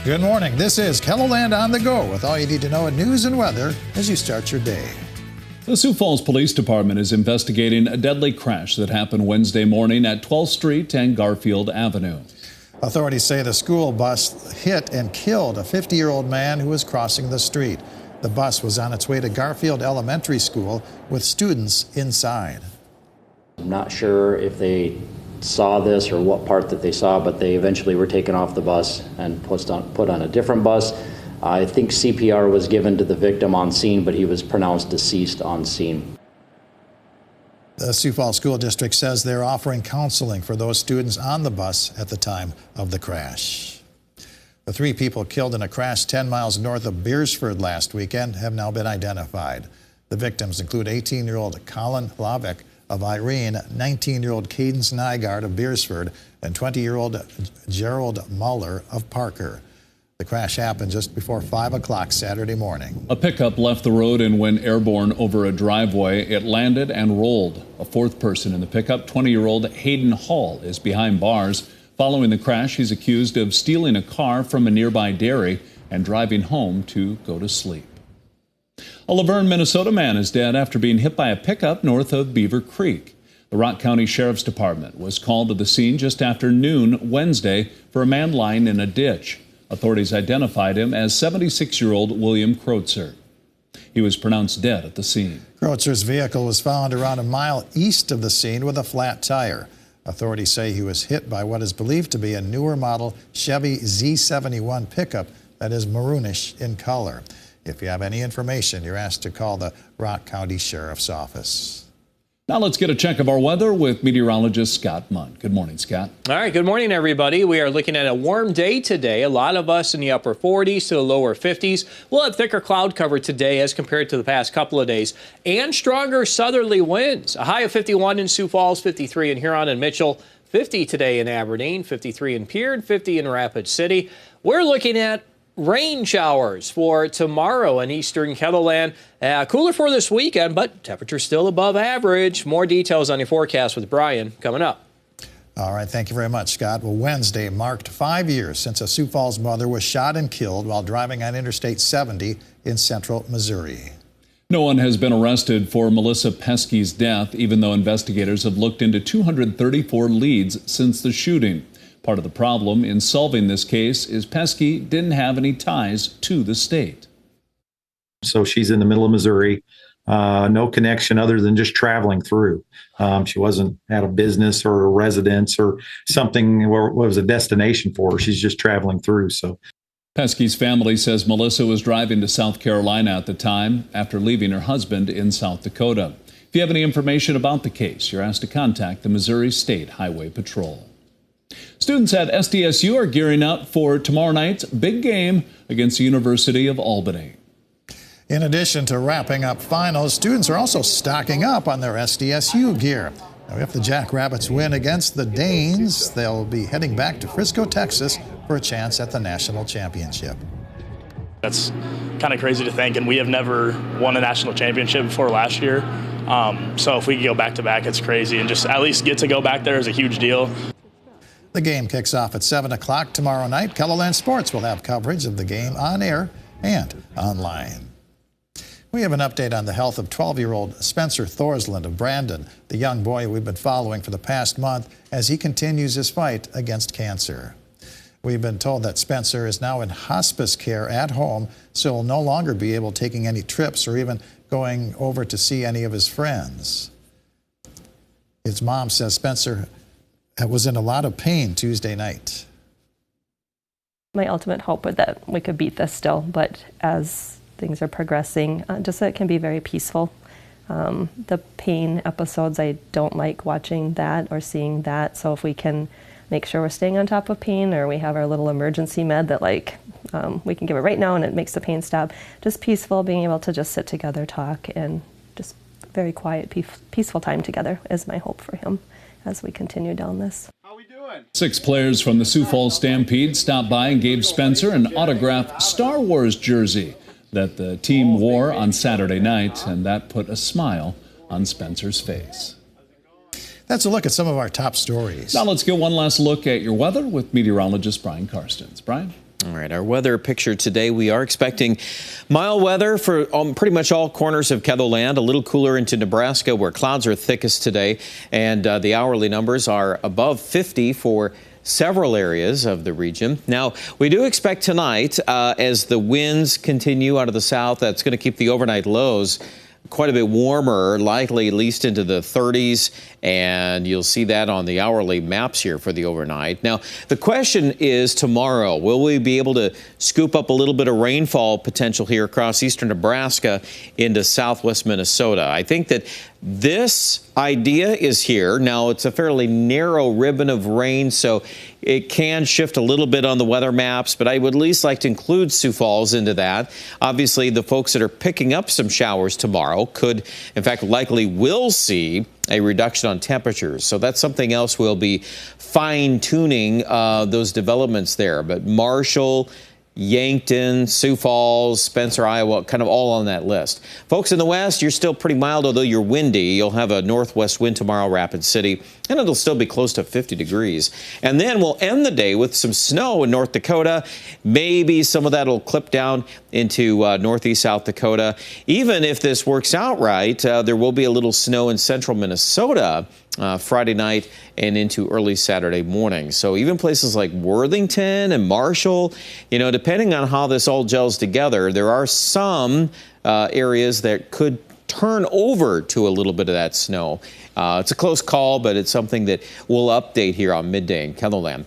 Good morning. This is KELOLAND on the go with all you need to know in news and weather as you start your day. The Sioux Falls Police Department is investigating a deadly crash that happened Wednesday morning at 12th Street and Garfield Avenue. Authorities say the school bus hit and killed a 50-year-old man who was crossing the street. The bus was on its way to Garfield Elementary School with students inside. I'm not sure if they saw this or what part that they saw, but they eventually were taken off the bus and put on a different bus. I think CPR was given to the victim on scene, but he was pronounced deceased on scene. The Sioux Falls School District says they're offering counseling for those students on the bus at the time of the crash. The 3 people killed in a crash 10 miles north of Beersford last weekend have now been identified. The victims include 18-year-old Colin Lavik of Irene, 19-year-old Cadence Nygaard of Beersford, and 20-year-old Gerald Muller of Parker. The crash happened just before 5 o'clock Saturday morning. A pickup left the road and went airborne over a driveway. It landed and rolled. A 4th person in the pickup, 20-year-old Hayden Hall, is behind bars. Following the crash, he's accused of stealing a car from a nearby dairy and driving home to go to sleep. A Luverne, Minnesota man is dead after being hit by a pickup north of Beaver Creek. The Rock County Sheriff's Department was called to the scene just after noon Wednesday for a man lying in a ditch. Authorities identified him as 76-year-old William Kreutzer. He was pronounced dead at the scene. Kreutzer's vehicle was found around a mile east of the scene with a flat tire. Authorities say he was hit by what is believed to be a newer model Chevy Z71 pickup that is maroonish in color. If you have any information, you're asked to call the Rock County Sheriff's Office. Now let's get a check of our weather with meteorologist Scott Munn. Good morning, Scott. All right, good morning, everybody. We are looking at a warm day today. A lot of us in the upper 40s to the lower 50s. We'll have thicker cloud cover today as compared to the past couple of days, and stronger southerly winds. A high of 51 in Sioux Falls, 53 in Huron and Mitchell, 50 today in Aberdeen, 53 in Pierre, 50 in Rapid City. We're looking at rain showers for tomorrow in eastern KELOLAND. Cooler for this weekend, but temperatures still above average. More details on your forecast with Brian coming up. All right, thank you very much, Scott. Well, Wednesday marked 5 years since a Sioux Falls mother was shot and killed while driving on Interstate 70 in central Missouri. No one has been arrested for Melissa Peskey's death, even though investigators have looked into 234 leads since the shooting. Part of the problem in solving this case is Peskey didn't have any ties to the state. So she's in the middle of Missouri, no connection other than just traveling through. She wasn't at a business or a residence or something where it was a destination for her. She's just traveling through. So Peskey's family says Melissa was driving to South Carolina at the time after leaving her husband in South Dakota. If you have any information about the case, you're asked to contact the Missouri State Highway Patrol. Students at SDSU are gearing up for tomorrow night's big game against the University of Albany. In addition to wrapping up finals, students are also stocking up on their SDSU gear. Now, if the Jackrabbits win against the Danes, they'll be heading back to Frisco, Texas for a chance at the national championship. That's kind of crazy to think, and we have never won a national championship before last year. So if we could go back-to-back, it's crazy, and just at least get to go back there is a huge deal. The game kicks off at 7 o'clock tomorrow night. KELOLAND Sports will have coverage of the game on air and online. We have an update on the health of 12-year-old Spencer Thorsland of Brandon, the young boy we've been following for the past month as he continues his fight against cancer. We've been told that Spencer is now in hospice care at home, so he'll no longer be able taking any trips or even going over to see any of his friends. His mom says Spencer was in a lot of pain Tuesday night. My ultimate hope was that we could beat this still, but as things are progressing, just that it can be very peaceful. The pain episodes, I don't like watching that or seeing that, so if we can make sure we're staying on top of pain, or we have our little emergency med that we can give it right now and it makes the pain stop. Just peaceful, being able to just sit together, talk, and just very quiet, peaceful time together is my hope for him as we continue down this. 6 players from the Sioux Falls Stampede stopped by and gave Spencer an autographed Star Wars jersey that the team wore on Saturday night, and that put a smile on Spencer's face. That's a look at some of our top stories. Now let's get one last look at your weather with meteorologist Brian Karstens. Brian? All right, our weather picture today, we are expecting mild weather for pretty much all corners of KELOLAND, a little cooler into Nebraska where clouds are thickest today, and the hourly numbers are above 50 for several areas of the region. Now, we do expect tonight, as the winds continue out of the south, that's going to keep the overnight lows quite a bit warmer, likely at least into the 30s, and you'll see that on the hourly maps here for the overnight. Now, the question is tomorrow, will we be able to scoop up a little bit of rainfall potential here across eastern Nebraska into southwest Minnesota? I think that this idea is here. Now, it's a fairly narrow ribbon of rain, so it can shift a little bit on the weather maps, but I would at least like to include Sioux Falls into that. Obviously, the folks that are picking up some showers tomorrow could, in fact, likely will see a reduction on temperatures. So that's something else we'll be fine-tuning those developments there. But Marshall, Yankton, Sioux Falls, Spencer, Iowa, kind of all on that list. Folks in the west, you're still pretty mild, although you're windy. You'll have a northwest wind tomorrow, Rapid City, and it'll still be close to 50 degrees. And then we'll end the day with some snow in North Dakota. Maybe some of that will clip down into northeast South Dakota. Even if this works out right, there will be a little snow in central Minnesota Friday night and into early Saturday morning. So even places like Worthington and Marshall, you know, depending on how this all gels together, there are some areas that could turn over to a little bit of that snow. It's a close call, but it's something that we'll update here on Midday in KELOLAND.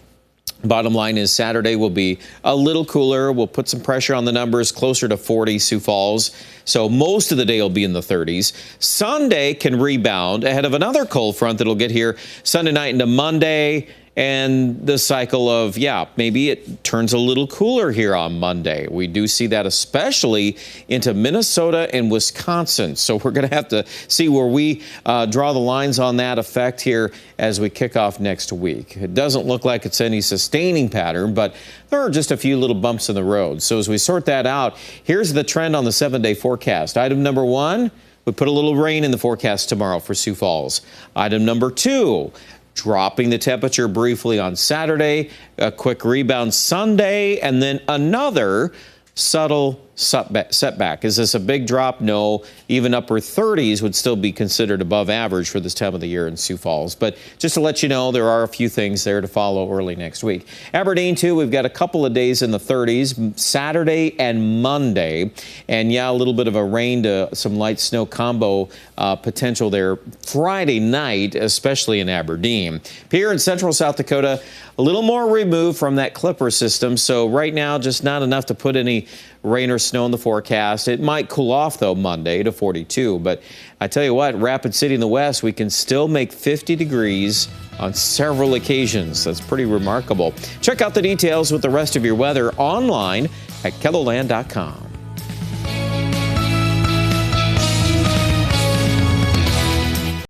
Bottom line is Saturday will be a little cooler. We'll put some pressure on the numbers, closer to 40 Sioux Falls. So most of the day will be in the 30s. Sunday can rebound ahead of another cold front that'll get here Sunday night into Monday. And the cycle of, maybe it turns a little cooler here on Monday. We do see that especially into Minnesota and Wisconsin. So we're going to have to see where we draw the lines on that effect here as we kick off next week. It doesn't look like it's any sustaining pattern, but there are just a few little bumps in the road. So as we sort that out, here's the trend on the 7-day forecast. Item number 1, we put a little rain in the forecast tomorrow for Sioux Falls. Item number 2, dropping the temperature briefly on Saturday, a quick rebound Sunday, and then another subtle setback. Is this a big drop? No. Even upper 30s would still be considered above average for this time of the year in Sioux Falls. But just to let you know, there are a few things there to follow early next week. Aberdeen, too, we've got a couple of days in the 30s, Saturday and Monday. And, a little bit of a rain to some light snow combo potential there Friday night, especially in Aberdeen. Here in central South Dakota, a little more removed from that Clipper system. So right now, just not enough to put any rain or snow in the forecast. It might cool off, though, Monday to 42. But I tell you what, Rapid City in the west, we can still make 50 degrees on several occasions. That's pretty remarkable. Check out the details with the rest of your weather online at KELOLAND.com.